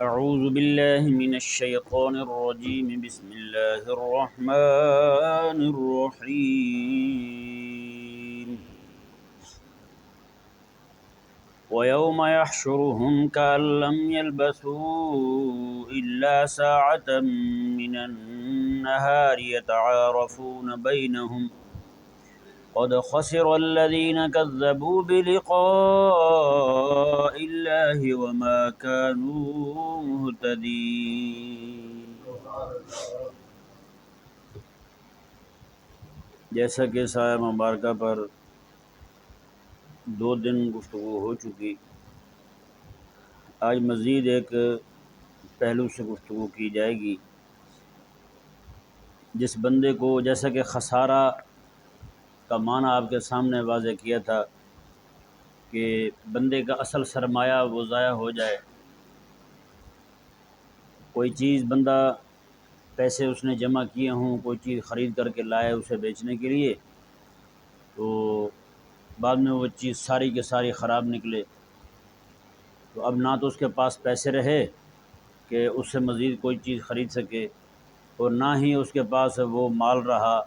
اعوذ باللہ من الشیطان الرجیم بسم اللہ الرحمن الرحیم وَيَوْمَ يَحْشُرُهُمْ كَأَن لَّمْ يَلْبَثُوا إِلَّا سَاعَةً مِّنَ النَّهَارِ يَتَعَارَفُونَ بَيْنَهُمْ قد خسر الذين كذبوا بلقاء الله وما كانوا مهتدين۔ جیسا کہ سایہ مبارکہ پر 2 دن گفتگو ہو چکی، آج مزید ایک پہلو سے گفتگو کی جائے گی، جس بندے کو جیسا کہ خسارہ کا معنی آپ کے سامنے واضح کیا تھا کہ بندے کا اصل سرمایہ وہ ضائع ہو جائے، کوئی چیز بندہ پیسے اس نے جمع کیے ہوں، کوئی چیز خرید کر کے لائے اسے بیچنے کے لیے، تو بعد میں وہ چیز ساری کی ساری خراب نکلے، تو اب نہ تو اس کے پاس پیسے رہے کہ اس سے مزید کوئی چیز خرید سکے، اور نہ ہی اس کے پاس وہ مال رہا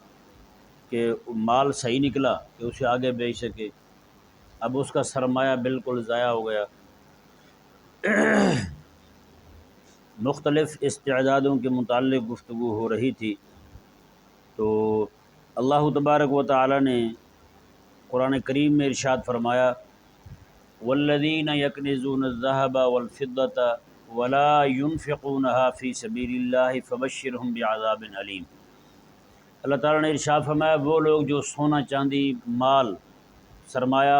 کہ مال صحیح نکلا کہ اسے آگے بیچ سکے۔ اب اس کا سرمایہ بالکل ضائع ہو گیا۔ مختلف استعدادوں کے متعلق گفتگو ہو رہی تھی، تو اللہ تبارک و تعالی نے قرآن کریم میں ارشاد فرمایا والذین یکنزون الذهب والفضة ولا ينفقونها فی سبیل اللہ فبشرهم بعذاب علیم۔ اللہ تعالیٰ نے ارشاد فرمایا وہ لوگ جو سونا چاندی مال سرمایہ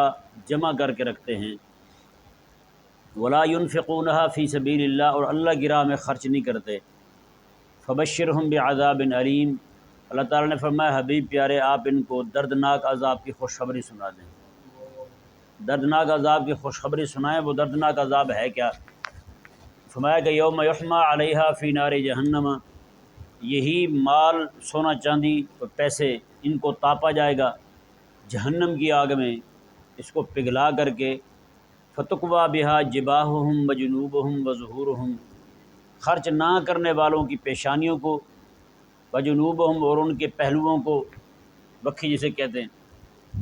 جمع کر کے رکھتے ہیں، ولا ينفقونها فی سبیل اللہ، اور اللہ کی راہ میں خرچ نہیں کرتے، فبشرهم بعذاب علیم، اللہ تعالیٰ نے فرمایا حبیب پیارے آپ ان کو دردناک عذاب کی خوشخبری سنا دیں۔ دردناک عذاب کی خوشخبری سنائیں۔ وہ دردناک عذاب ہے کیا؟ فرمایا کہ یوم یحمى علیہا فی نار جہنم، یہی مال سونا چاندی اور پیسے ان کو تاپا جائے گا جہنم کی آگ میں، اس کو پگھلا کر کے، فتقویٰ بہا جباہہم وجنوبہم وظہورہم، خرچ نہ کرنے والوں کی پیشانیوں کو، وجنوبہم اور ان کے پہلوؤں کو، بکھی جسے کہتے ہیں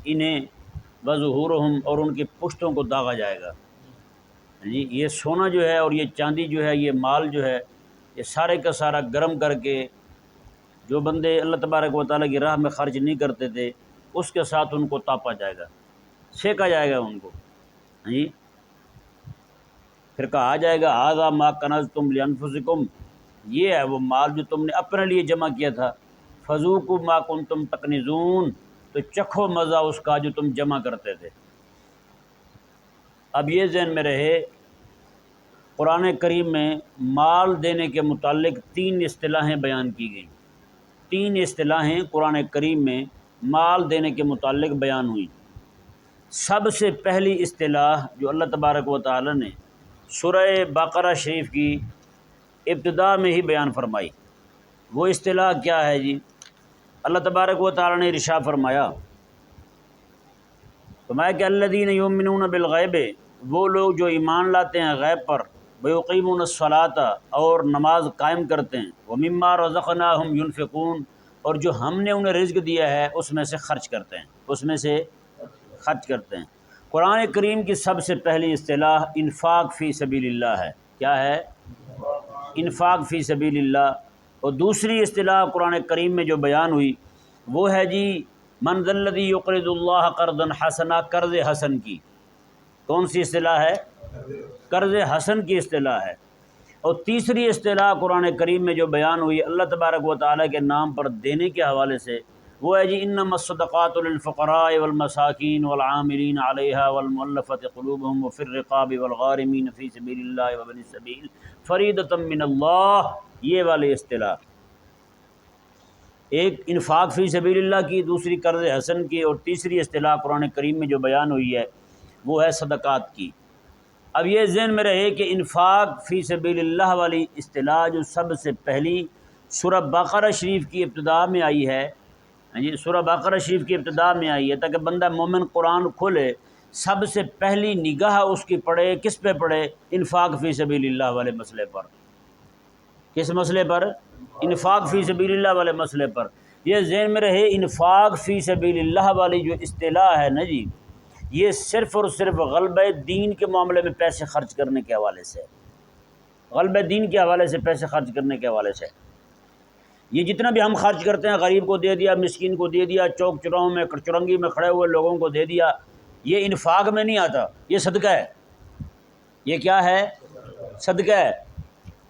انہیں، وظہورہم اور ان کی پشتوں کو داغا جائے گا۔ جی یہ سونا جو ہے اور یہ چاندی جو ہے، یہ مال جو ہے، یہ سارے کا سارا گرم کر کے جو بندے اللہ تبارک و تعالیٰ کی راہ میں خرچ نہیں کرتے تھے، اس کے ساتھ ان کو تاپا جائے گا، سینکا جائے گا ان کو۔ جی پھر کہا جائے گا ھذا ما کنزتم لانفسکم، یہ ہے وہ مال جو تم نے اپنے لیے جمع کیا تھا، فذوقوا ما کنتم تکنزون، تو چکھو مزہ اس کا جو تم جمع کرتے تھے۔ اب یہ ذہن میں رہے، قرآن کریم میں مال دینے کے متعلق 3 اصطلاحیں بیان کی گئیں۔ 3 اصطلاحیں قرآن کریم میں مال دینے کے متعلق بیان ہوئیں۔ سب سے پہلی اصطلاح جو اللہ تبارک و تعالی نے سورہ بقرہ شریف کی ابتدا میں ہی بیان فرمائی، وہ اصطلاح کیا ہے جی؟ اللہ تبارک و تعالی نے ارشاد فرمایا کہ الذین یؤمنون بالغیب، وہ لوگ جو ایمان لاتے ہیں غیب پر، ویقیمون الصلاۃ اور نماز قائم کرتے ہیں، ومما رزقناہم ینفقون اور جو ہم نے انہیں رزق دیا ہے اس میں سے خرچ کرتے ہیں، اس میں سے خرچ کرتے ہیں۔ قرآن کریم کی سب سے پہلی اصطلاح انفاق فی سبیل اللہ ہے۔ کیا ہے؟ انفاق فی سبیل اللہ۔ اور دوسری اصطلاح قرآن کریم میں جو بیان ہوئی وہ ہے جی من ذا الذی یقرض اللہ قرضا حسنا، قرض حسن کی۔ کون سی اصطلاح ہے؟ قرض حسن کی اصطلاح ہے۔ اور تیسری اصطلاح قرآن کریم میں جو بیان ہوئی اللہ تبارک و تعالیٰ کے نام پر دینے کے حوالے سے، وہ ہے جی انما الصدقات للفقراء والمساکین والعاملین علیہا والمؤلفۃ قلوبہم وفی الرقاب والغارمین فی سبیل اللہ وابن السبیل فریضۃ من اللہ، یہ والی اصطلاح، ایک انفاق فی سبیل اللہ کی، دوسری قرض حسن کی، اور تیسری اصطلاح قرآن کریم میں جو بیان ہوئی ہے وہ ہے صدقات کی۔ اب یہ ذہن میں رہے کہ انفاق فی سبیل اللہ والی اصطلاح جو سب سے پہلی سورہ بقرہ شریف کی ابتدا میں آئی ہے، جی سورہ بقرہ شریف کی ابتدا میں آئی ہے، تاکہ بندہ مومن قرآن کھولے سب سے پہلی نگاہ اس کی پڑے کس پہ پڑے؟ انفاق فی سبیل اللہ والے مسئلے پر۔ کس مسئلے پر؟ انفاق فی سبیل اللہ والے مسئلے پر۔ یہ ذہن میں رہے، انفاق فی سبیل اللہ والی جو اصطلاح ہے نا جی، یہ صرف اور صرف غلبہ دین کے معاملے میں پیسے خرچ کرنے کے حوالے سے، غلبہ دین کے حوالے سے پیسے خرچ کرنے کے حوالے سے۔ یہ جتنا بھی ہم خرچ کرتے ہیں، غریب کو دے دیا، مسکین کو دے دیا، چوک چوراہوں میں چرنگی میں کھڑے ہوئے لوگوں کو دے دیا، یہ انفاق میں نہیں آتا، یہ صدقہ ہے۔ یہ کیا ہے؟ صدقہ ہے،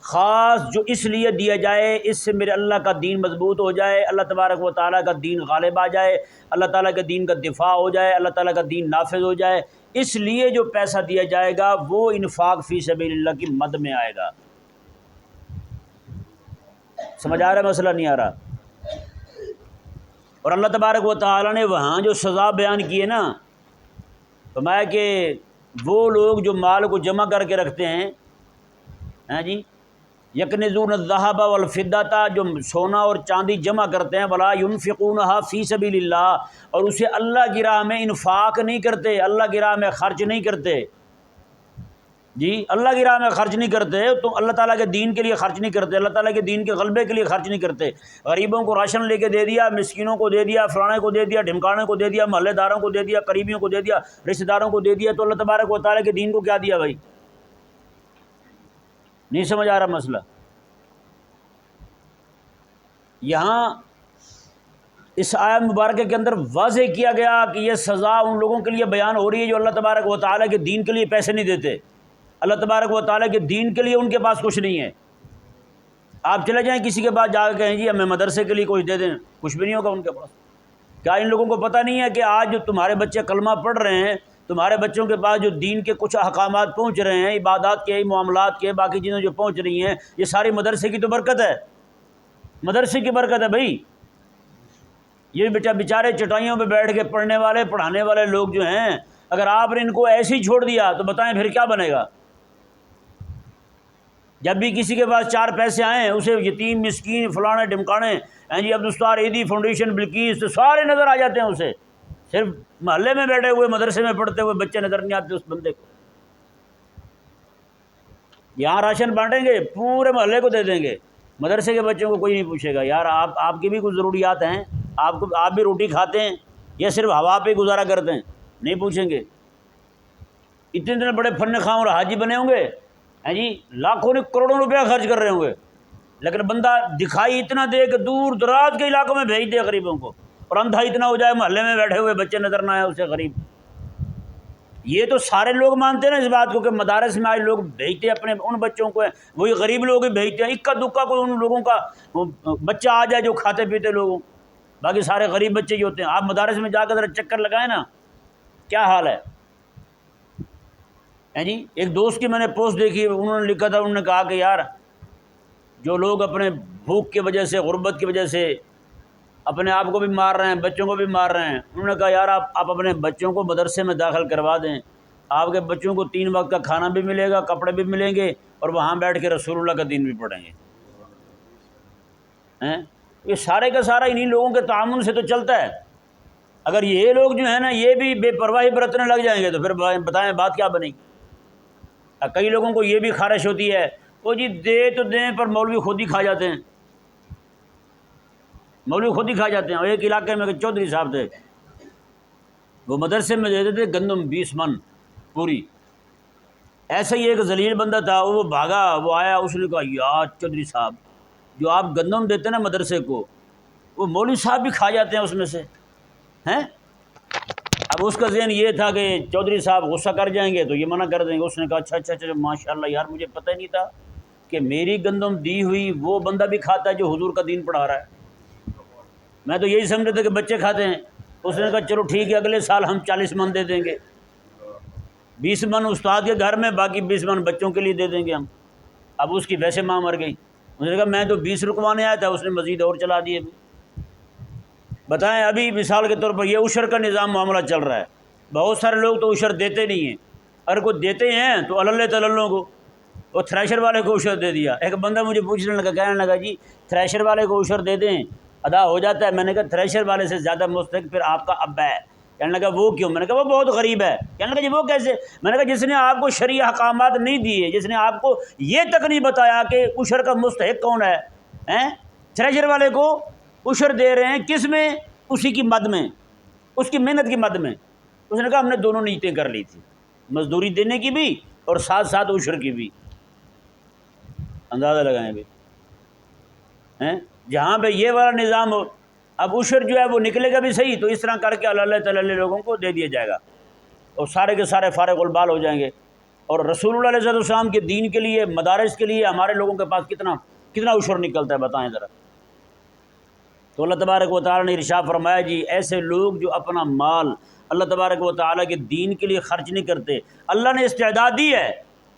خاص جو اس لیے دیا جائے اس سے میرے اللہ کا دین مضبوط ہو جائے، اللہ تبارک و تعالیٰ کا دین غالب آ جائے، اللہ تعالیٰ کے دین کا دفاع ہو جائے، اللہ تعالیٰ کا دین نافذ ہو جائے، اس لیے جو پیسہ دیا جائے گا وہ انفاق فی سبیل اللہ کی مد میں آئے گا۔ سمجھ آ رہا ہے مسئلہ؟ نہیں آ رہا؟ اور اللہ تبارک و تعالیٰ نے وہاں جو سزا بیان کی ہے نا، فرمایا کہ وہ لوگ جو مال کو جمع کر کے رکھتے ہیں، ہاں جی، یکنزون الذھب والفضۃ، جو سونا اور چاندی جمع کرتے ہیں، ولا ينفقونها فی سبیل اللہ، اور اسے اللہ کی راہ میں انفاق نہیں کرتے، اللہ کی راہ میں خرچ نہیں کرتے، جی اللہ کی راہ میں خرچ نہیں کرتے، تو اللہ تعالیٰ کے دین کے لیے خرچ نہیں کرتے، اللہ تعالیٰ کے دین کے غلبے کے لیے خرچ نہیں کرتے، غریبوں کو راشن لے کے دے دیا، مسکینوں کو دے دیا، فلانے کو دے دیا، ڈھمکانے کو دے دیا، محلے داروں کو دے دیا، قریبیوں کو دے دیا، رشتہ داروں کو دے دیا، تو اللہ تبارک و تعالیٰ کے دین کو کیا دیا بھائی؟ نہیں سمجھ آ رہا مسئلہ؟ یہاں اس آیت مبارکہ کے اندر واضح کیا گیا کہ یہ سزا ان لوگوں کے لیے بیان ہو رہی ہے جو اللہ تبارک و تعالیٰ کے دین کے لیے پیسے نہیں دیتے، اللہ تبارک و تعالیٰ کے دین کے لیے ان کے پاس کچھ نہیں ہے۔ آپ چلے جائیں کسی کے پاس جا کے کہیں جی ہمیں مدرسے کے لیے کچھ دے دیں، کچھ بھی نہیں ہوگا ان کے پاس۔ کیا ان لوگوں کو پتہ نہیں ہے کہ آج جو تمہارے بچے کلمہ پڑھ رہے ہیں، تمہارے بچوں کے پاس جو دین کے کچھ احکامات پہنچ رہے ہیں، عبادات کے، معاملات کے، باقی چیزیں جو پہنچ رہی ہیں، یہ ساری مدرسے کی تو برکت ہے، مدرسے کی برکت ہے بھائی۔ یہ بیچارے چٹائیوں پہ بیٹھ کے پڑھنے والے پڑھانے والے لوگ جو ہیں، اگر آپ نے ان کو ایسے ہی چھوڑ دیا تو بتائیں پھر کیا بنے گا؟ جب بھی کسی کے پاس چار پیسے آئیں اسے یتیم، مسکین، فلانے ڈمکانے، جی عبدالستار ایدھی فاؤنڈیشن، بلقیس، تو سارے نظر آ جاتے ہیں اسے، صرف محلے میں بیٹھے ہوئے مدرسے میں پڑھتے ہوئے بچے نظر نہیں آتے اس بندے کو۔ یہاں راشن بانٹیں گے پورے محلے کو دے دیں گے، مدرسے کے بچوں کو کوئی نہیں پوچھے گا یار آپ کی بھی کچھ ضروریات ہیں، آپ بھی روٹی کھاتے ہیں یا صرف ہوا پہ گزارا کرتے ہیں، نہیں پوچھیں گے۔ اتنے بڑے فن خواہ اور حاجی بنے ہوں گے، ہیں جی لاکھوں نے کروڑوں روپیہ خرچ کر رہے ہوں گے، لیکن بندہ دکھائی اتنا دے کہ دور دراز کے علاقوں میں بھیج دے غریبوں کو، اور اندھا اتنا ہو جائے محلے میں بیٹھے ہوئے بچے نظر نہ آئے اسے غریب۔ یہ تو سارے لوگ مانتے ہیں نا اس بات کو کہ مدارس میں آج لوگ بھیجتے اپنے ان بچوں کو، وہی غریب لوگ ہی بھیجتے ہیں، اکا دکا کوئی ان لوگوں کا بچہ آ جائے جو کھاتے پیتے لوگوں، باقی سارے غریب بچے ہی ہوتے ہیں۔ آپ مدارس میں جا کر ذرا چکر لگائیں نا، کیا حال ہے جی۔ ایک دوست کی میں نے پوسٹ دیکھی، انہوں نے لکھا تھا، انہوں نے کہا کہ یار جو لوگ اپنے بھوک کی وجہ سے، غربت کی وجہ سے اپنے آپ کو بھی مار رہے ہیں، بچوں کو بھی مار رہے ہیں، انہوں نے کہا یار آپ اپنے بچوں کو مدرسے میں داخل کروا دیں، آپ کے بچوں کو 3 وقت کا کھانا بھی ملے گا، کپڑے بھی ملیں گے، اور وہاں بیٹھ کے رسول اللہ کا دین بھی پڑھیں گے۔ یہ سارے کا سارا انہی لوگوں کے تعاون سے تو چلتا ہے۔ اگر یہ لوگ جو ہیں نا یہ بھی بے پرواہی برتنے لگ جائیں گے تو پھر بتائیں بات کیا بنے گی۔ کئی لوگوں کو یہ بھی خواہش ہوتی ہے وہ جی دے تو دیں پر مولوی خود ہی کھا جاتے ہیں، مولوی خود ہی کھا جاتے ہیں۔ اور ایک علاقے میں چودھری صاحب تھے، وہ مدرسے میں دیتے تھے گندم 20 من پوری۔ ایسا ہی ایک ذلیل بندہ تھا، وہ بھاگا، وہ آیا، اس نے کہا یار چودھری صاحب جو آپ گندم دیتے ہیں نا مدرسے کو، وہ مولوی صاحب بھی کھا جاتے ہیں اس میں سے ہیں۔ اب اس کا ذہن یہ تھا کہ چودھری صاحب غصہ کر جائیں گے تو یہ منع کر دیں گے۔ اس نے کہا اچھا ماشاء اللہ یار مجھے پتہ ہی نہیں تھا کہ میری گندم دی ہوئی وہ بندہ بھی کھاتا ہے جو حضور کا دین پڑھا رہا ہے، میں تو یہی سمجھتا تھا کہ بچے کھاتے ہیں۔ اس نے کہا چلو ٹھیک ہے اگلے سال ہم 40 من دے دیں گے، 20 من استاد کے گھر میں، باقی 20 من بچوں کے لیے دے دیں گے ہم۔ اب اس کی ویسے ماں مر گئی، اس نے کہا میں تو 20 رکوانے آیا تھا، اس نے مزید اور چلا دیے۔ بتائیں ابھی مثال کے طور پر یہ عشر کا نظام معاملہ چل رہا ہے، بہت سارے لوگ تو عشر دیتے نہیں ہیں، اگر کوئی دیتے ہیں تو اللہ تللوں کو، وہ تھریشر والے کو عشر دے دیا۔ ایک بندہ مجھے پوچھنے لگا، کہنے لگا جی تھریشر والے کو عشر دے دیں ادا ہو جاتا ہے؟ میں نے کہا تھریشر والے سے زیادہ مستحق پھر آپ کا ابا ہے، کہنے لگا وہ کیوں؟ میں نے کہا وہ بہت غریب ہے۔ کہنے لگا جی وہ کیسے؟ میں نے کہا جس نے آپ کو شرعی احکامات نہیں دیے، جس نے آپ کو یہ تک نہیں بتایا کہ عشر کا مستحق کون ہے، تھریشر والے کو عشر دے رہے ہیں کس میں؟ اسی کی مد میں، اس کی محنت کی مد میں۔ اس نے کہا ہم نے دونوں نیتیں کر لی تھی، مزدوری دینے کی بھی اور ساتھ ساتھ عشر کی بھی۔ اندازہ لگائیں بھی جہاں پہ یہ والا نظام ہو، اب عشر جو ہے وہ نکلے گا بھی صحیح تو اس طرح کر کے اللہ تعالی لوگوں کو دے دیا جائے گا اور سارے کے سارے فارغ البال ہو جائیں گے۔ اور رسول اللہ علیہ السلام کے دین کے لیے، مدارس کے لیے ہمارے لوگوں کے پاس کتنا عشر نکلتا ہے بتائیں ذرا۔ تو اللہ تبارک و تعالیٰ نے ارشاد فرمایا جی ایسے لوگ جو اپنا مال اللہ تبارک و تعالیٰ کے دین کے لیے خرچ نہیں کرتے، اللہ نے استعداد دی ہے،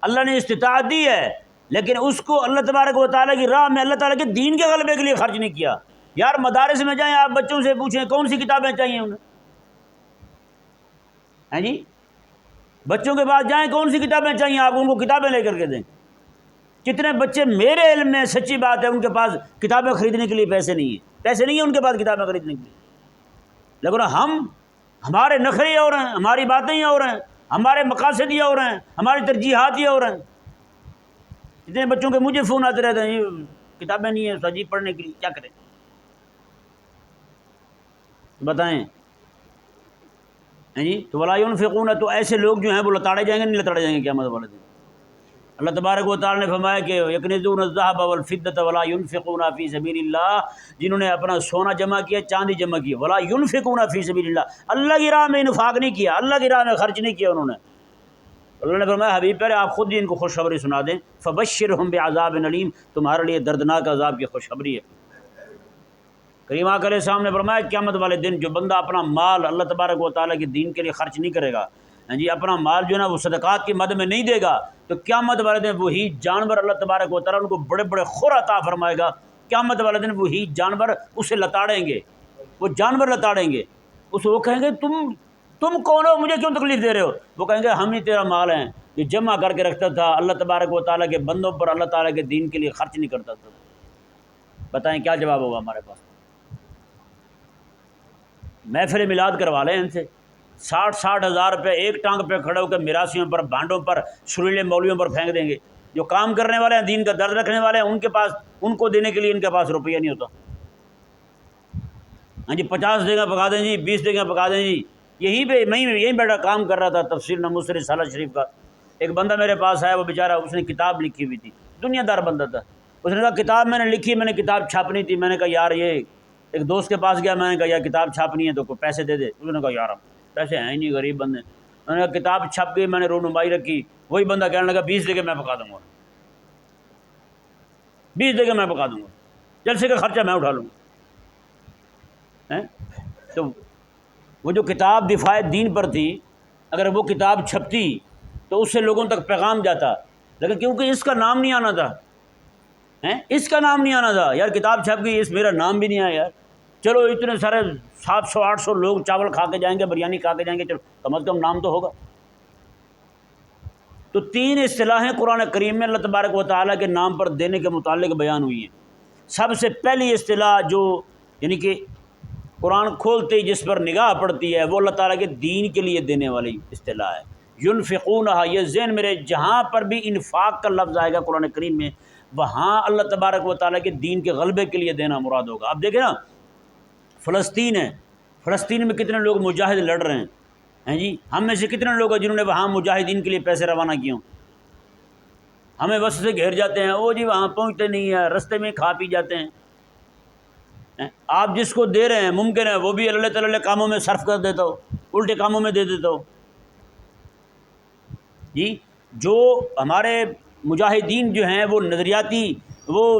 اللہ نے استطاعت دی ہے، لیکن اس کو اللہ تبارک و تعالیٰ کی راہ میں اللہ تعالیٰ کے دین کے غلبے کے لیے خرچ نہیں کیا۔ یار مدارس میں جائیں، آپ بچوں سے پوچھیں کون سی کتابیں چاہیے انہیں، ہیں جی؟ بچوں کے پاس جائیں کون سی کتابیں چاہیے آپ ان کو کتابیں لے کر کے دیں۔ کتنے بچے میرے علم میں سچی بات ہے ان کے پاس کتابیں خریدنے کے لیے پیسے نہیں ہیں ان کے پاس کتابیں خریدنے کے لیے، لیکن ہمارے نخرے اور ہیں، ہماری باتیں ہی اور ہیں، ہمارے مقاصد ہی اور ہیں، ہماری ترجیحات ہی اور ہیں۔ اتنے بچوں کے مجھے فون آتے رہتے ہیں یہ کتابیں نہیں ہیں سجی پڑھنے کے لیے، کیا کریں بتائیں؟ جی تو ولا ينفقون، تو ایسے لوگ جو ہیں وہ لتاڑے جائیں گے، نہیں لتاڑے جائیں گے قیامت والے دن۔ اللہ تبارک و تعالیٰ نے فرمایا کہ یکنزون الذهب والفضة ولا ينفقون فی سبیل اللہ، جنہوں نے اپنا سونا جمع کیا، چاندی جمع کی، ولا ينفقون فی سبیل اللہ، اللہ کی راہ میں انفاق نہیں کیا، اللہ کی راہ میں خرچ نہیں کیا انہوں نے۔ اللہ نے فرمایا حبیب پہلے آپ خود ہی ان کو خوشخبری سنا دیں، فبشرہم بعذاب علیم، تمہارے لیے دردناک عذاب کی خوشخبری ہے۔ کریم آقا علیہ السلام نے فرمایا قیامت والے دن جو بندہ اپنا مال اللہ تبارک و تعالیٰ کے دین کے لیے خرچ نہیں کرے گا، جی اپنا مال جو ہے نا وہ صدقات کی مد میں نہیں دے گا، تو قیامت والے دن وہی جانور اللہ تبارک و تعالیٰ ان کو بڑے بڑے خور عطا فرمائے گا۔ قیامت والے دن وہی جانور اسے لتاڑیں گے، وہ جانور لتاڑیں گے، وہ کہیں گے تم کون ہو، مجھے کیوں تکلیف دے رہے ہو؟ وہ کہیں گے ہم ہی تیرا مال ہیں جو جمع کر کے رکھتا تھا، اللہ تبارک و تعالیٰ کے بندوں پر اللہ تعالیٰ کے دین کے لیے خرچ نہیں کرتا تھا۔ بتائیں کیا جواب ہوگا ہمارے پاس؟ محفل میلاد کروا لیں ان سے، 60 ہزار روپے ایک ٹانگ پہ کھڑے ہو کے میراثیوں پر، بانڈوں پر، سریلے مولویوں پر پھینک دیں گے۔ جو کام کرنے والے ہیں، دین کا درد رکھنے والے ہیں، ان کے پاس، ان کو دینے کے لیے ان کے پاس روپیہ نہیں ہوتا۔ ہاں جی 50 دیگا پکا دیں جی، 20 دیگا پکا دیں جی۔ یہیں بیٹھا کام کر رہا تھا تفسیر ناموس رسالہ شریف کا، ایک بندہ میرے پاس آیا، وہ بیچارہ اس نے کتاب لکھی ہوئی تھی، دنیا دار بندہ تھا۔ اس نے کہا کتاب میں نے لکھی، میں نے کتاب چھاپنی تھی۔ میں نے کہا یار یہ ایک دوست کے پاس گیا، میں نے کہا یار کتاب چھاپنی ہے تو کوئی پیسے دے دے۔ اس نے کہا یار پیسے ہیں ہی نہیں، غریب بندے۔ میں نے کہا کتاب چھپ گئی، میں نے رونمائی رکھی۔ وہی بندہ کہنے لگا 20 دے کے میں پکا دوں گا، 20 دے کے میں پکا دوں گا، جلسے کا خرچہ میں اٹھا لوں گا۔ تو وہ جو کتاب دفاع دین پر تھی، اگر وہ کتاب چھپتی تو اس سے لوگوں تک پیغام جاتا، لیکن کیونکہ اس کا نام نہیں آنا تھا، اس کا نام نہیں آنا تھا، یار کتاب چھپ گئی، اس میرا نام بھی نہیں آیا یار، چلو اتنے سارے 700-800 لوگ چاول کھا کے جائیں گے، بریانی کھا کے جائیں گے، چلو کم از کم نام تو ہوگا۔ تو 3 اصطلاحیں قرآن کریم میں اللہ تبارک و تعالیٰ کے نام پر دینے کے متعلق بیان ہوئی ہیں۔ سب سے پہلی اصطلاح جو یعنی کہ قرآن کھولتے ہی جس پر نگاہ پڑتی ہے وہ اللہ تعالیٰ کے دین کے لیے دینے والی اصطلاح ہے، ينفقونها۔ یہ ذہن میرے جہاں پر بھی انفاق کا لفظ آئے گا قرآن کریم میں، وہاں اللہ تبارک و تعالیٰ کے دین کے غلبے کے لیے دینا مراد ہوگا۔ اب دیکھیں نا فلسطین ہے، فلسطین میں کتنے لوگ مجاہد لڑ رہے ہیں جی، ہم میں سے کتنے لوگ ہیں جنہوں نے وہاں مجاہدین کے لیے پیسے روانہ کیے ہوں؟ ہمیں بس سے گھیر جاتے ہیں، وہ جی وہاں پہنچتے نہیں ہیں، رستے میں کھا پی جاتے ہیں۔ آپ جس کو دے رہے ہیں ممکن ہے وہ بھی اللہ تعالیٰ کاموں میں صرف کر دیتا ہو، الٹے کاموں میں دے دیتا ہو جی۔ جو ہمارے مجاہدین جو ہیں وہ نظریاتی، وہ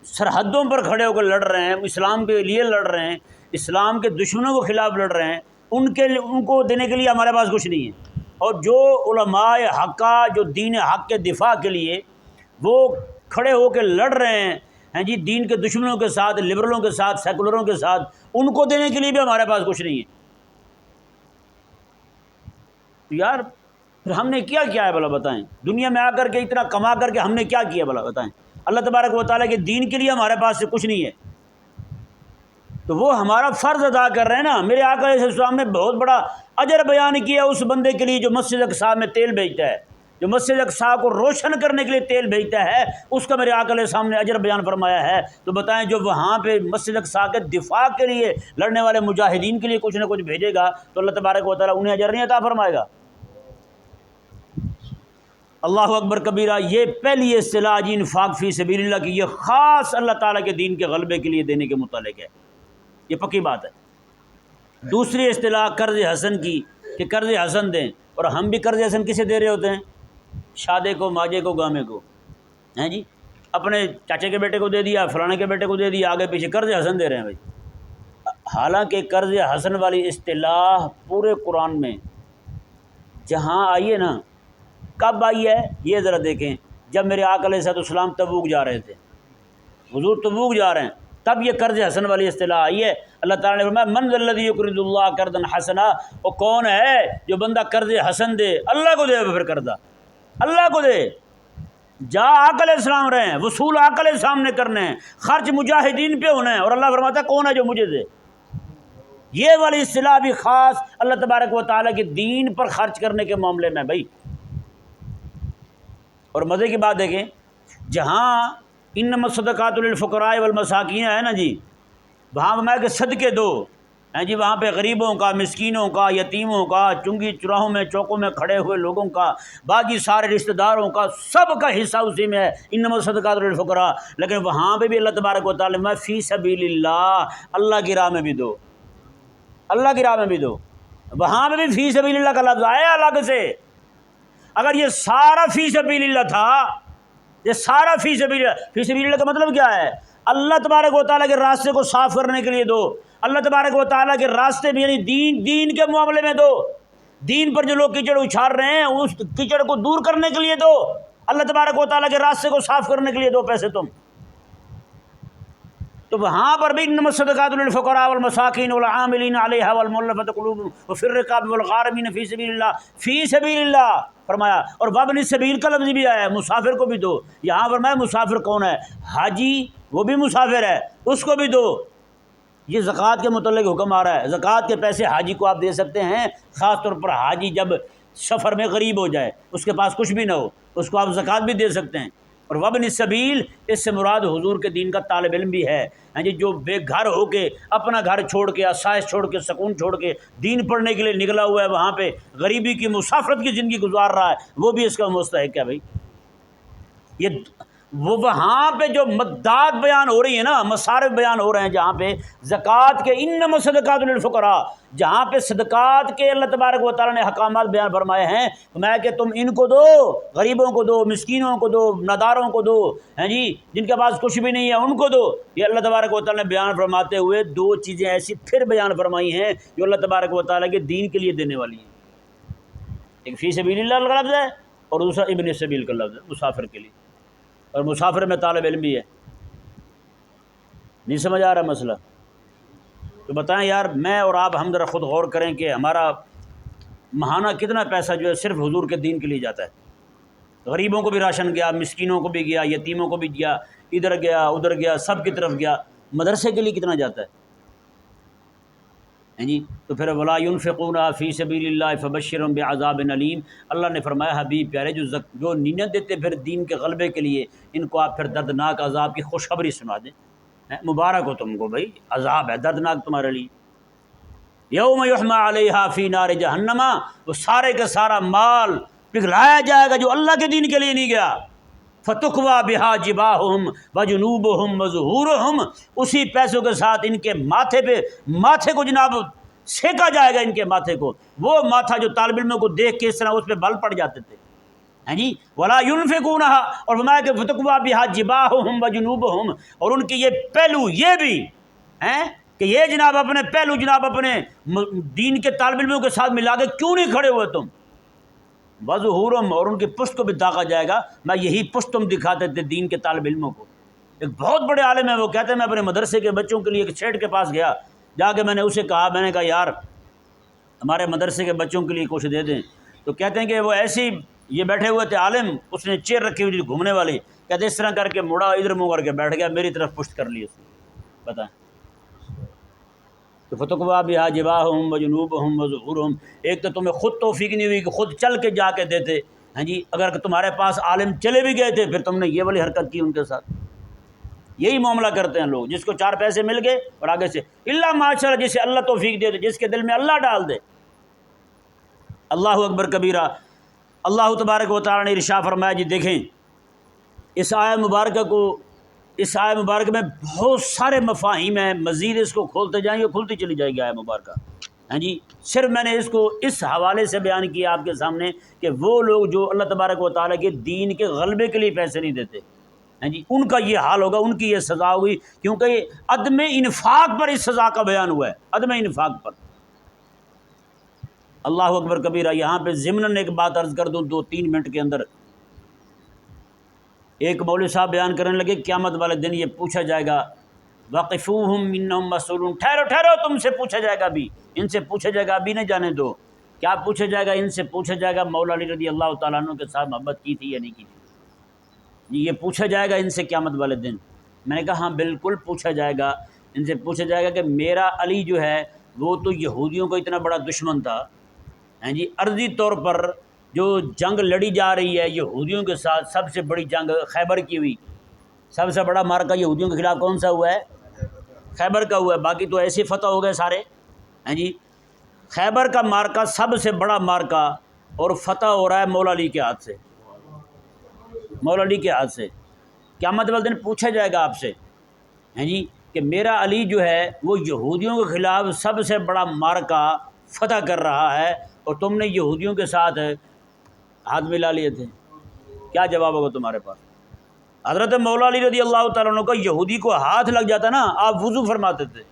سرحدوں پر کھڑے ہو کر لڑ رہے ہیں، اسلام کے لیے لڑ رہے ہیں، اسلام کے دشمنوں کے خلاف لڑ رہے ہیں، ان کو دینے کے لیے ہمارے پاس کچھ نہیں ہے۔ اور جو علماء حقہ جو دین حق کے دفاع کے لیے وہ کھڑے ہو کے لڑ رہے ہیں جی، دین کے دشمنوں کے ساتھ، لبرلوں کے ساتھ، سیکولروں کے ساتھ، ان کو دینے کے لیے بھی ہمارے پاس کچھ نہیں ہے۔ تو یار پھر ہم نے کیا ہے بھلا بتائیں؟ دنیا میں آ کر کے اتنا کما کر کے ہم نے کیا کیا بھلا بتائیں؟ اللہ تبارک و تعالیٰ کے دین کے لیے ہمارے پاس سے کچھ نہیں ہے۔ تو وہ ہمارا فرض ادا کر رہے ہیں نا۔ میرے آقا علیہ السلام نے بہت بڑا اجر بیان کیا اس بندے کے لیے جو مسجد اقصی میں تیل بیچتا ہے، جو مسجد اقصی کو روشن کرنے کے لیے تیل بھیجتا ہے، اس کا میرے آقا علیہ السلام نے اجر بیان فرمایا ہے۔ تو بتائیں جو وہاں پہ مسجد اقصی کے دفاع کے لیے لڑنے والے مجاہدین کے لیے کچھ نہ کچھ بھیجے گا تو اللہ تبارک و تعالیٰ انہیں اجر نہیں عطا فرمائے گا؟ اللہ اکبر کبیرہ۔ یہ پہلی اصطلاح جی انفاق فی سبیل اللہ کی، یہ خاص اللہ تعالیٰ کے دین کے غلبے کے لیے دینے کے متعلق ہے، یہ پکی بات ہے۔ دوسری اصطلاح قرض حسن کی کہ قرض حسن دیں، اور ہم بھی قرض حسن کسے دے رہے ہوتے ہیں؟ شادے کو، ماجے کو، گامے کو، ہیں جی، اپنے چاچے کے بیٹے کو دے دیا، فلانے کے بیٹے کو دے دیا، آگے پیچھے قرض حسن دے رہے ہیں بھائی۔ حالانکہ قرض حسن والی اصطلاح پورے قرآن میں جہاں آئی ہے نا، کب آئی ہے یہ ذرا دیکھیں، جب میرے آقا علیہ السلام تبوک جا رہے تھے، حضور تبوک جا رہے ہیں، تب یہ قرض حسن والی اصطلاح آئی ہے۔ اللہ تعالیٰ نے فرمایا من ذا الذی یقرض اللہ قرضا حسنا، وہ کون ہے جو بندہ قرض حسن دے، اللہ کو دے، پھر قرضہ اللہ کو دے، جا آقا علیہ السلام رہے ہیں، وصول آقا علیہ السلام نے کرنے ہیں، خرچ مجاہدین پہ ہونا ہے، اور اللہ فرماتا ہے کون ہے جو مجھے دے۔ یہ والی اصطلاح بھی خاص اللہ تبارک و تعالیٰ کے دین پر خرچ کرنے کے معاملے میں بھائی۔ اور مزے کی بات دیکھیں، جہاں انما الصدقات للفقراء والمساکین ہے نا جی، وہاں میں کہ صدقے دو ہیں جی، وہاں پہ غریبوں کا، مسکینوں کا، یتیموں کا، چنگی چراہوں میں چوکوں میں کھڑے ہوئے لوگوں کا، باقی سارے رشتہ داروں کا، سب کا حصہ اسی میں ہے، انما الصدقات للفقراء۔ لیکن وہاں پہ بھی اللہ تبارک و تعالیٰ میں فی سبیل اللہ، اللہ کی راہ میں بھی دو، اللہ کی راہ میں بھی دو، وہاں پہ بھی فی سبیل اللہ کا لفظ آیا الگ سے۔ اگر یہ سارا فی سبیل اللہ تھا، یہ سارا فی سبیل اللہ کا مطلب کیا ہے؟ اللہ تبارک و تعالیٰ کے راستے کو صاف کرنے کے لیے دو، اللہ تبارک و تعالیٰ کے راستے میں، یعنی دین کے معاملے میں دو، دین پر جو لوگ کیچڑ اچھال رہے ہیں اس کیچڑ کو دور کرنے کے لیے دو، اللہ تبارک و تعالیٰ کے راستے کو صاف کرنے کے لیے دو پیسے تم۔ تو وہاں پر بھی انما الصدقات للفقراء والمساکین والعاملین علیہا والمؤلفۃ قلوبہم وفی الرقاب والغارمین فی سبیل اللہ، فی سبیل اللہ فرمایا، اور وابن السبیل کا لفظ بھی آیا ہے، مسافر کو بھی دو۔ یہاں فرمایا مسافر کون ہے؟ حاجی، وہ بھی مسافر ہے، اس کو بھی دو۔ یہ زکوٰۃ کے متعلق حکم آ رہا ہے، زکوٰۃ کے پیسے حاجی کو آپ دے سکتے ہیں، خاص طور پر حاجی جب سفر میں غریب ہو جائے، اس کے پاس کچھ بھی نہ ہو، اس کو آپ زکوٰۃ بھی دے سکتے ہیں۔ اور وابن السبیل، اس سے مراد حضور کے دین کا طالب علم بھی ہے، جی جو بے گھر ہو کے، اپنا گھر چھوڑ کے، آسائش چھوڑ کے، سکون چھوڑ کے دین پڑھنے کے لیے نکلا ہوا ہے، وہاں پہ غریبی کی، مسافرت کی زندگی گزار رہا ہے، وہ بھی اس کا مستحق ہے بھائی۔ یہ وہ وہاں پہ جو مدات بیان ہو رہی ہے نا، مصارف بیان ہو رہے ہیں، جہاں پہ زکوٰۃ کے انما الصدقات للفقراء، جہاں پہ صدقات کے اللہ تبارک و تعالیٰ نے حکامات بیان فرمائے ہیں، میں کہ تم ان کو دو، غریبوں کو دو، مسکینوں کو دو، ناداروں کو دو، ہیں جی جن کے پاس کچھ بھی نہیں ہے ان کو دو۔ یہ اللہ تبارک و تعالیٰ نے بیان فرماتے ہوئے دو چیزیں ایسی پھر بیان فرمائی ہیں جو اللہ تبارک و تعالیٰ کے دین کے لیے دینے والی ہیں۔ ایک فی سبیل اللہ کا لفظ ہے، اور دوسرا ابن سبیل کا لفظ ہے، مسافر کے لیے، اور مسافر میں طالب علم بھی ہے۔ نہیں سمجھ آ رہا مسئلہ؟ تو بتائیں یار، میں اور آپ ہم ذرا خود غور کریں کہ ہمارا ماہانہ کتنا پیسہ جو ہے صرف حضور کے دین کے لیے جاتا ہے۔ غریبوں کو بھی راشن گیا، مسکینوں کو بھی گیا، یتیموں کو بھی گیا، ادھر گیا ادھر گیا، سب کی طرف گیا۔ مدرسے کے لیے کتنا جاتا ہے جی؟ تو پھر ولا ينفقون فی سبیل اللہ فبشرهم بعذاب علیم، اللہ نے فرمایا حبیب پیارے جو نیت دیتے پھر دین کے غلبے کے لیے، ان کو آپ پھر دردناک عذاب کی خوشخبری سنا دیں۔ مبارک ہو تم کو بھائی، عذاب ہے دردناک تمہارے لیے۔ یوم یحمى علیہا فی نار جہنم، وہ سارے کا سارا مال پگھلایا جائے گا جو اللہ کے دین کے لیے نہیں گیا۔ فتقویٰ بہا جباہہم وجنوبہم وظہورہم، اسی پیسوں کے ساتھ ان کے ماتھے کو جناب سینکا جائے گا، ان کے ماتھے کو، وہ ماتھا جو طالب علموں کو دیکھ کے اس طرح اس پہ بل پڑ جاتے تھے، ہیں جی۔ ولا ينفقونھا، اور فرمایا کہ فتقویٰ بہا جباہہم وجنوبہم، اور ان کے یہ پہلو یہ بھی ہیں کہ یہ جناب اپنے پہلو جناب اپنے دین کے طالب علموں کے ساتھ ملا کے کیوں نہیں کھڑے ہوئے تم؟ وظہورہم، اور ان کی پشت کو بھی داغا جائے گا، میں یہی پشت تم دکھاتے تھے دین کے طالب علموں کو۔ ایک بہت بڑے عالم ہیں، وہ کہتے ہیں میں اپنے مدرسے کے بچوں کے لیے ایک سیٹ کے پاس گیا، جا کے میں نے اسے کہا، میں نے کہا یار ہمارے مدرسے کے بچوں کے لیے کچھ دے دیں۔ تو کہتے ہیں کہ وہ ایسی یہ بیٹھے ہوئے تھے عالم، اس نے چیئر رکھی ہوئی تھی گھومنے والی، کہتے اس طرح کر کے مڑا، ادھر منہ کر کے بیٹھ گیا، میری طرف پشت کر لی اس نے۔ بتائیں کہ فتقوا بہا جباہہم وجنوبہم وظہورہم، ایک تو تمہیں خود توفیق نہیں ہوئی کہ خود چل کے جا کے دیتے، ہاں جی، اگر تمہارے پاس عالم چلے بھی گئے تھے پھر تم نے یہ والی حرکت کی ان کے ساتھ۔ یہی معاملہ کرتے ہیں لوگ، جس کو 4 پیسے مل گئے اور آگے سے اللہ ماشاءاللہ، جسے اللہ توفیق دے دے، جس کے دل میں اللہ ڈال دے۔ اللہ اکبر کبیرہ۔ اللہ تبارک و تعالیٰ نے ارشاد فرمایا، جی دیکھیں اس آیہ مبارکہ میں بہت سارے مفاہیم ہیں، مزید اس کو کھولتے جائیں گے کھلتی چلی جائے گی آیہ مبارکہ، ہاں جی۔ صرف میں نے اس کو اس حوالے سے بیان کیا آپ کے سامنے کہ وہ لوگ جو اللہ تبارک و تعالیٰ کے دین کے غلبے کے لیے پیسے نہیں دیتے، ہاں جی، ان کا یہ حال ہوگا، ان کی یہ سزا ہوگی، کیونکہ عدم انفاق پر اس سزا کا بیان ہوا ہے، عدم انفاق پر۔ اللہ اکبر کبیرہ۔ یہاں پہ ضمناً ایک بات عرض کر دوں 2-3 منٹ کے اندر۔ ایک مولوی صاحب بیان کرنے لگے قیامت والے دن یہ پوچھا جائے گا، وقفوہم انہم مسئولون، ٹھہرو تم سے پوچھا جائے گا، ابھی ان سے پوچھا جائے گا، ابھی نہیں جانے دو۔ کیا پوچھا جائے گا؟ ان سے پوچھا جائے گا مولا علی رضی اللہ تعالیٰ عنہ کے ساتھ محبت کی تھی یا نہیں کی تھی، یہ پوچھا جائے گا ان سے قیامت والے دن۔ میں نے کہا ہاں بالکل پوچھا جائے گا، ان سے پوچھا جائے گا کہ میرا علی جو ہے وہ تو یہودیوں کا اتنا بڑا دشمن تھا، ہاں جی، عرضی طور پر جو جنگ لڑی جا رہی ہے یہودیوں کے ساتھ، سب سے بڑی جنگ خیبر کی ہوئی، سب سے بڑا مارکا یہودیوں کے خلاف کون سا ہوا ہے؟ خیبر کا ہوا ہے، باقی تو ایسے فتح ہو گئے سارے، ہاں جی۔ خیبر کا مارکا سب سے بڑا مارکا، اور فتح ہو رہا ہے مولا علی کے ہاتھ سے، مولا علی کے ہاتھ سے۔ قیامت والے دن پوچھا جائے گا آپ سے، ہاں جی، کہ میرا علی جو ہے وہ یہودیوں کے خلاف سب سے بڑا مارکا فتح کر رہا ہے، اور تم نے یہودیوں کے ساتھ ہاتھ ملا لیے تھے، کیا جواب ہوگا تمہارے پاس؟ حضرت مولا علی رضی اللہ تعالیٰ عنہ کا یہودی کو ہاتھ لگ جاتا نا، آپ وضو فرماتے تھے۔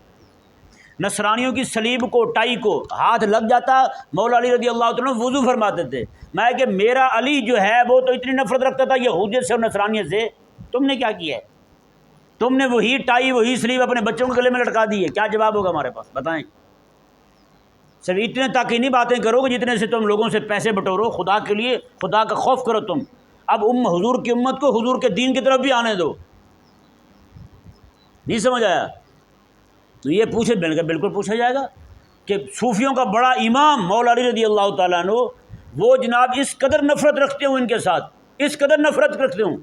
نصرانیوں کی صلیب کو، ٹائی کو ہاتھ لگ جاتا، مولا علی رضی اللہ تعالیٰ عنہ وضو فرماتے تھے۔ میں کہ میرا علی جو ہے وہ تو اتنی نفرت رکھتا تھا یہودیت سے اور نصرانیت سے، تم نے کیا کیا ہے؟ تم نے وہی ٹائی وہی صلیب اپنے بچوں کے گلے میں لٹکا دی ہے، کیا جواب ہوگا ہمارے پاس؟ بتائیں۔ صرف اتنے تک ہی نہیں باتیں کرو کہ جتنے سے تم لوگوں سے پیسے بٹورو، خدا کے لیے خدا کا خوف کرو تم۔ اب حضور کی امت کو حضور کے دین کی طرف بھی آنے دو۔ نہیں سمجھ آیا؟ تو یہ پوچھے بالکل پوچھا جائے گا کہ صوفیوں کا بڑا امام مولا علی رضی اللہ تعالیٰ عنہ وہ جناب اس قدر نفرت رکھتے ہوں ان کے ساتھ، اس قدر نفرت رکھتے ہوں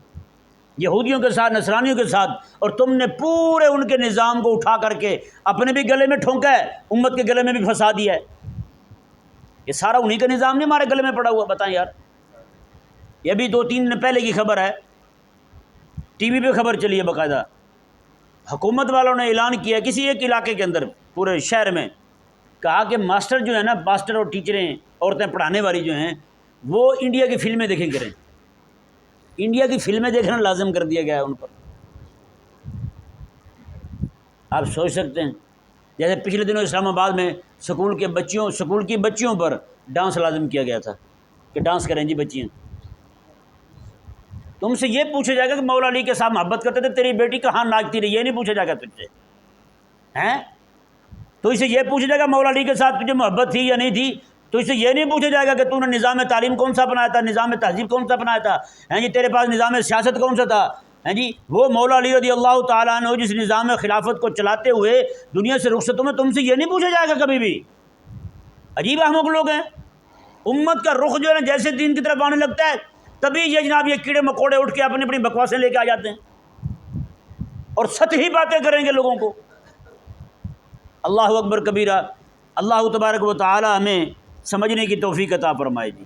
یہودیوں کے ساتھ، نصرانیوں کے ساتھ، اور تم نے پورے ان کے نظام کو اٹھا کر کے اپنے بھی گلے میں ٹھونکا ہے، امت کے گلے میں بھی پھنسا دیا ہے۔ یہ سارا انہی کا نظام نہیں ہمارے گلے میں پڑا ہوا، بتائیں یار۔ یہ بھی 2-3 دن پہلے کی خبر ہے، ٹی وی پہ خبر چلی ہے باقاعدہ، حکومت والوں نے اعلان کیا کسی ایک علاقے کے اندر پورے شہر میں، کہا کہ ماسٹر جو ہے نا، ماسٹر اور ٹیچریں، عورتیں پڑھانے والی جو ہیں، وہ انڈیا کی فلمیں دیکھیں کریں، انڈیا کی فلمیں دیکھنا لازم کر دیا گیا ہے ان پر۔ آپ سوچ سکتے ہیں، جیسے پچھلے دنوں اسلام آباد میں سکول کی بچیوں پر ڈانس لازم کیا گیا تھا کہ ڈانس کریں جی بچیاں۔ تم سے یہ پوچھا جائے گا کہ مولا علی کے ساتھ محبت کرتے تھے، تیری بیٹی کہاں ناچتی رہی، یہ نہیں پوچھا جائے گا تجھ سے، ہیں؟ تو اسے یہ پوچھا جائے گا مولا علی کے ساتھ تجھے محبت تھی یا نہیں تھی، تو اسے یہ نہیں پوچھا جائے گا کہ تو نے نظام تعلیم کون سا اپنایا تھا، نظام تہذیب کون سا اپنایا تھا، ہیں جی، تیرے پاس نظام سیاست کون سا تھا، ہیں جی۔ وہ مولا علی رضی اللہ تعالیٰ عنہ جس نظام خلافت کو چلاتے ہوئے دنیا سے رخصت ہوئے، تم سے یہ نہیں پوچھا جائے گا کبھی بھی۔ عجیب احمق لوگ ہیں، امت کا رخ جو ہے نا جیسے دین کی طرف آنے لگتا ہے تبھی یہ جناب یہ کیڑے مکوڑے اٹھ کے اپنی اپنی بکواسیں لے کے آ جاتے ہیں اور سطحی باتیں کریں گے لوگوں کو۔ اللہ اکبر کبیرہ۔ اللہ تبارک و تعالی ہمیں سمجھنے کی توفیق عطا فرمائے جی۔